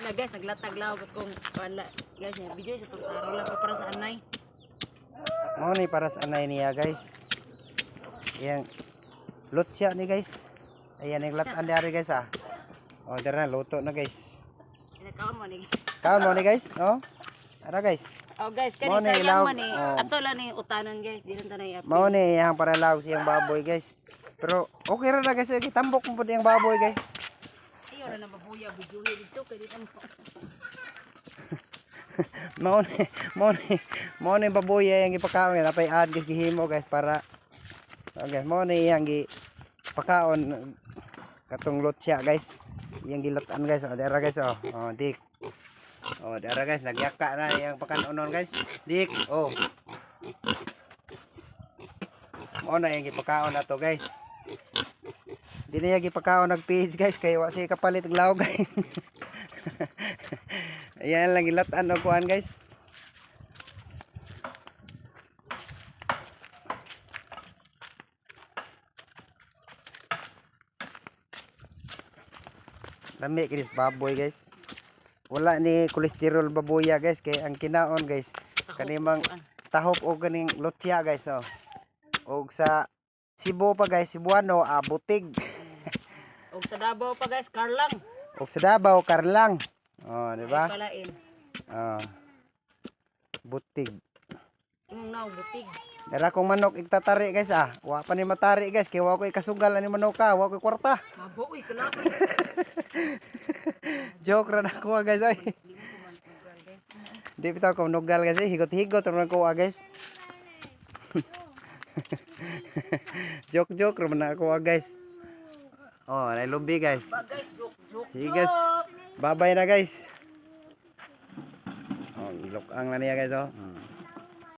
na guys, naglatag laog kung wala. Guys, video sa pag-araw lang para sa anay. Mao ni para sa anay niya guys. Yang lutya ni guys. Ayan yung latan dari guys ah. Oh, dara na luto na guys. Kinakaon mo ni. Kaon mo ni guys, oh. Ara guys. Oh guys, Mao kani ni sayang ilaw. man ni. Oh. Ato lang ni utanan guys, di lang tanay. Mao ni yang para laog siyang baboy guys. Pero okay ra na guys, tambok mo pud yung baboy guys. Ayaw na babuya, bujuhi dito kay di mo. Mao ni baboy yang ipakaon napay ad gihimo guys para okay, mao ni yang pakaon katong lutya guys. Yang gilutan guys, oh dara guys oh. Oh dik. Oh dara guys, nagyaka na yang pakanonon guys. Dik, oh. Mao na yang gipakaon nato guys. Di na yung gipakaon nag-page guys kay wa siya kapalit og laog guys. Ayan lang gilatan og kuan guys. Lami kinis baboy guys. Wala ni kolesterol baboya guys kay ang kinaon guys kanimang tahop o ganing lutya guys oh. Og sa Cebu pa guys, Cebuano butig. Og sa Davao pa guys, karlang. Og sa Davao karlang. Oh, di ba? Palain. Oh. Butig. Naw butig. Dara kong manok igtatari guys ah. Wa pa ni matari guys kay wa ko ikasugal ani manok ka, wa ko kwarta. Sabo uy kalapi. Joke ra na ko guys oy. Di bitaw ko nugal guys, higot-higot ra ko guys. Joke ra na ako guys. Oh, nailumbi guys. Bagay joke. Sige guys. Bye-bye na guys. Oh, ilok ang na niya guys oh.